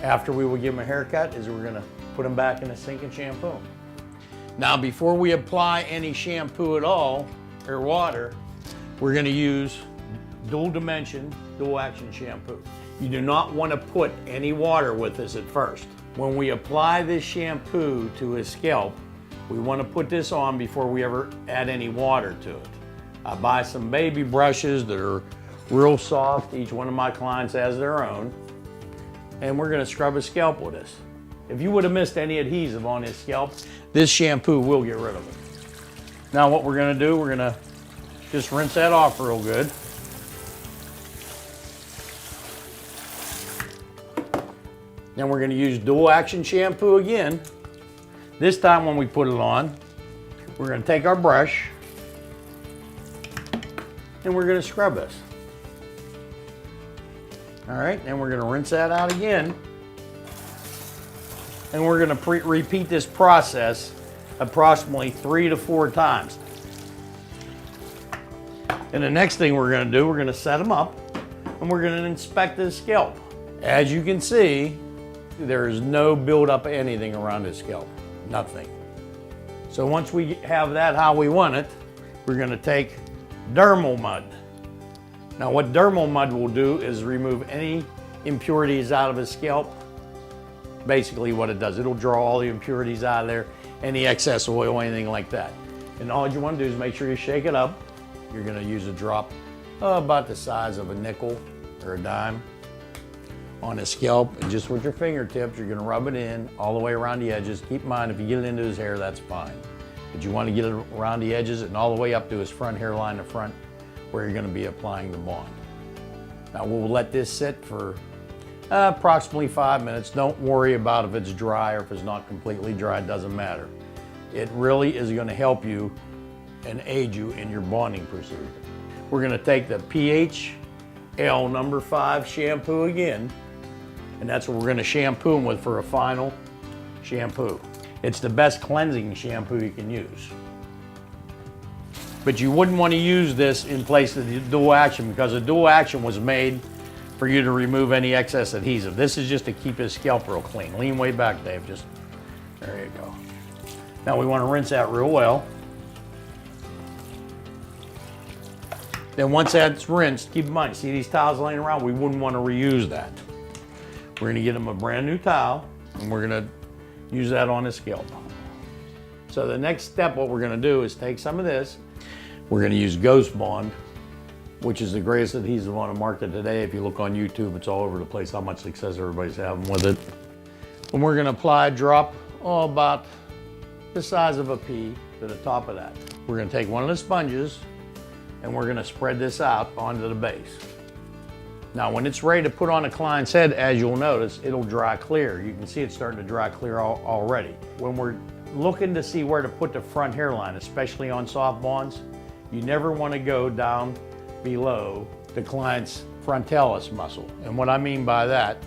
after we will give them a haircut is we're gonna put them back in the sink and shampoo them. Now, before we apply any shampoo at all, or water, we're gonna use dual dimension, dual action shampoo. You do not wanna put any water with this at first. When we apply this shampoo to his scalp, we wanna put this on before we ever add any water to it. I buy some baby brushes that are real soft. Each one of my clients has their own. And we're gonna scrub his scalp with this. If you would have missed any adhesive on his scalp, this shampoo will get rid of it. Now what we're gonna do, we're gonna just rinse that off real good. Then we're gonna use dual action shampoo again. This time when we put it on, we're gonna take our brush and we're gonna scrub this. All right, and we're gonna rinse that out again. And we're gonna repeat this process approximately 3 to 4 times. And the next thing we're gonna do, we're gonna set him up and we're gonna inspect his scalp. As you can see, there is no buildup of anything around his scalp, nothing. So once we have that how we want it, we're gonna take dermal mud. Now what dermal mud will do is remove any impurities out of his scalp. Basically what it does, it'll draw all the impurities out of there, any excess oil, anything like that. And all you want to do is make sure you shake it up. You're going to use a drop about the size of a nickel or a dime on his scalp, and just with your fingertips you're going to rub it in all the way around the edges. Keep in mind, if you get it into his hair, that's fine, but you want to get it around the edges and all the way up to his front hairline, the front where you're going to be applying the bond. Now we'll let this sit for approximately 5 minutes. Don't worry about if it's dry or if it's not completely dry, it doesn't matter. It really is going to help you and aid you in your bonding procedure. We're going to take the PHL number 5 shampoo again, and that's what we're going to shampoo him with for a final shampoo. It's the best cleansing shampoo you can use. But you wouldn't want to use this in place of the dual action, because the dual action was made for you to remove any excess adhesive. This is just to keep his scalp real clean. Lean way back, Dave, just, there you go. Now we want to rinse that real well. Then once that's rinsed, keep in mind, see these towels laying around? We wouldn't want to reuse that. We're gonna get him a brand new towel and we're gonna use that on his scalp. So the next step, what we're gonna do is take some of this. We're gonna use Ghost Bond, which is the greatest adhesive on the market today. If you look on YouTube, it's all over the place how much success everybody's having with it. And we're gonna apply a drop, about the size of a pea to the top of that. We're gonna take one of the sponges and we're gonna spread this out onto the base. Now when it's ready to put on a client's head, as you'll notice, it'll dry clear. You can see it's starting to dry clear already. When we're looking to see where to put the front hairline, especially on soft bonds, you never wanna go down below the client's frontalis muscle. And what I mean by that,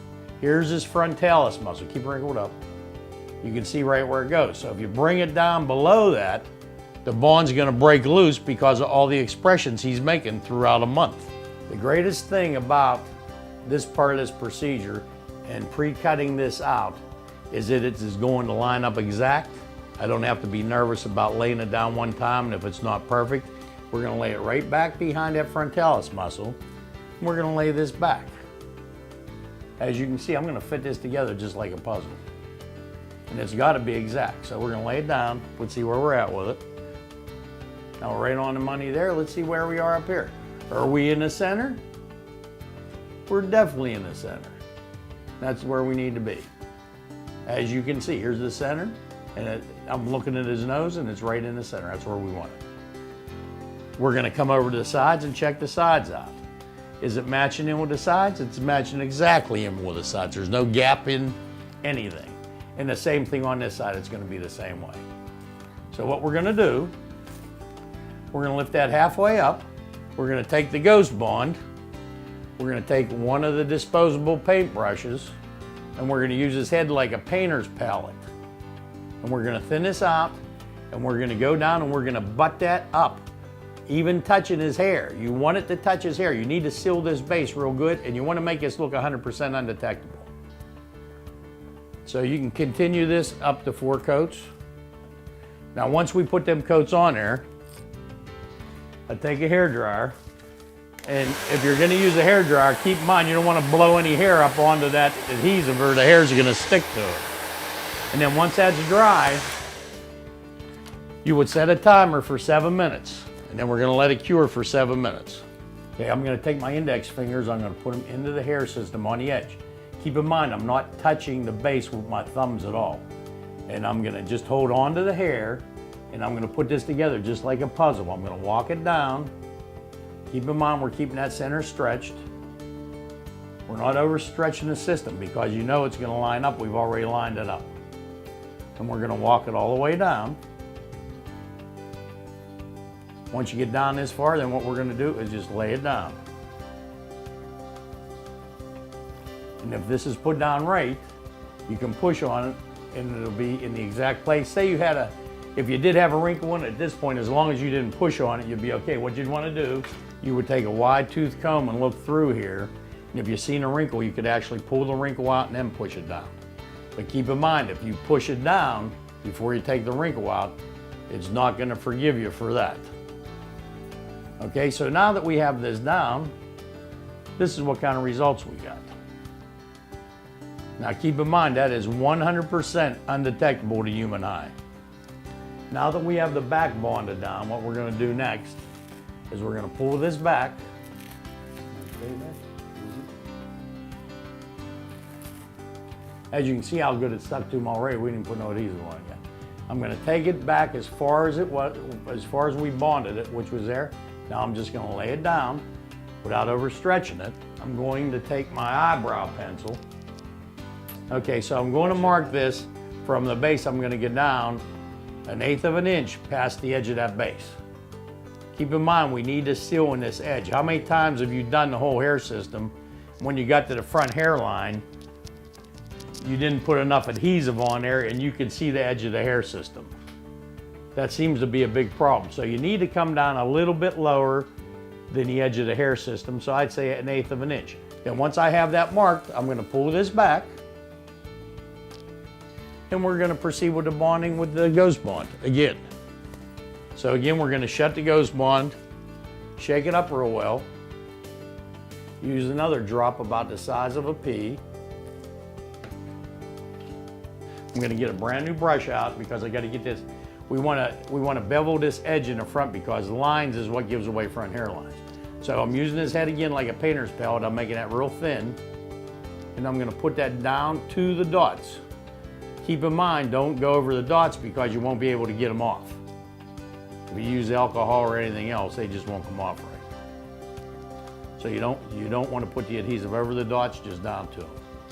here's his frontalis muscle. Keep it wrinkled up. You can see right where it goes. So if you bring it down below that, the bond's gonna break loose because of all the expressions he's making throughout a month. The greatest thing about this part of this procedure and pre-cutting this out is that it is going to line up exact. I don't have to be nervous about laying it down one time, and if it's not perfect, we're gonna lay it right back behind that frontalis muscle, and we're gonna lay this back. As you can see, I'm gonna fit this together just like a puzzle. And it's gotta be exact. So we're gonna lay it down, let's see where we're at with it. Now we're right on the money there, let's see where we are up here. Are we in the center? We're definitely in the center. That's where we need to be. As you can see, here's the center, and I'm looking at his nose and it's right in the center. That's where we want it. We're gonna come over to the sides and check the sides out. Is it matching in with the sides? It's matching exactly in with the sides. There's no gap in anything. And the same thing on this side, it's gonna be the same way. So what we're gonna do, we're gonna lift that halfway up. We're gonna take the Ghost Bond. We're gonna take one of the disposable paint brushes and we're gonna use his head like a painter's palette. And we're gonna thin this out and we're gonna go down and we're gonna butt that up, even touching his hair. You want it to touch his hair. You need to seal this base real good and you wanna make this look 100% undetectable. So you can continue this up to 4 coats. Now once we put them coats on there, I take a hair dryer, and if you're gonna use a hair dryer, keep in mind you don't wanna blow any hair up onto that adhesive or the hairs are gonna stick to it. And then once that's dry, you would set a timer for 7 minutes, and then we're gonna let it cure for 7 minutes. Okay, I'm gonna take my index fingers, I'm gonna put them into the hair system on the edge. Keep in mind, I'm not touching the base with my thumbs at all. And I'm gonna just hold on to the hair, and I'm gonna put this together just like a puzzle. I'm gonna walk it down. Keep in mind, we're keeping that center stretched. We're not overstretching the system because you know it's gonna line up. We've already lined it up. And we're gonna walk it all the way down. Once you get down this far, then what we're gonna do is just lay it down. And if this is put down right, you can push on it and it'll be in the exact place. Say you had if you did have a wrinkle in it at this point, as long as you didn't push on it, you'd be okay. What you'd want to do, you would take a wide tooth comb and look through here. And if you've seen a wrinkle, you could actually pull the wrinkle out and then push it down. But keep in mind, if you push it down before you take the wrinkle out, it's not going to forgive you for that. Okay, so now that we have this down, this is what kind of results we got. Now keep in mind, that is 100% undetectable to human eye. Now that we have the back bonded down, what we're going to do next is we're going to pull this back. As you can see how good it's stuck to them already, we didn't put no adhesive on it yet. I'm going to take it back as far as it was, as far as we bonded it, which was there. Now I'm just going to lay it down without overstretching it. I'm going to take my eyebrow pencil. Okay, so I'm going to mark this from the base. I'm going to get down 1/8 of an inch past the edge of that base. Keep in mind, we need to seal in this edge. How many times have you done the whole hair system? When you got to the front hairline, you didn't put enough adhesive on there and you can see the edge of the hair system. That seems to be a big problem. So you need to come down a little bit lower than the edge of the hair system. So I'd say 1/8 of an inch. Then once I have that marked, I'm going to pull this back. And we're going to proceed with the bonding with the Ghost Bond again. So again, we're going to shut the Ghost Bond, shake it up real well, use another drop about the size of a pea. I'm going to get a brand new brush out because I got to get this. We want to bevel this edge in the front because lines is what gives away front hairlines. So I'm using this head again like a painter's palette. I'm making that real thin, and I'm going to put that down to the dots. Keep in mind, don't go over the dots because you won't be able to get them off. If you use alcohol or anything else, they just won't come off right. So you don't want to put the adhesive over the dots, just down to them.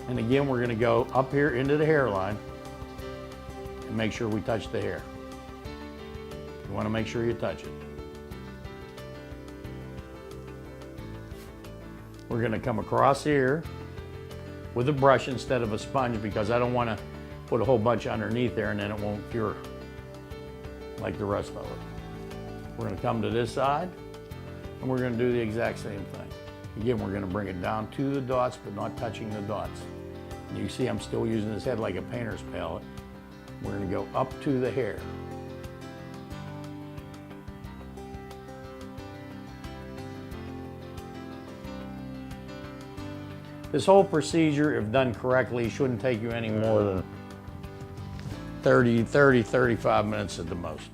And again, we're going to go up here into the hairline and make sure we touch the hair. You want to make sure you touch it. We're going to come across here with a brush instead of a sponge because I don't want to put a whole bunch underneath there and then it won't cure like the rest of it. We're going to come to this side and we're going to do the exact same thing. Again, we're going to bring it down to the dots but not touching the dots. And you see I'm still using this head like a painter's palette. We're going to go up to the hair. This whole procedure, if done correctly, shouldn't take you any more than 35 minutes at the most.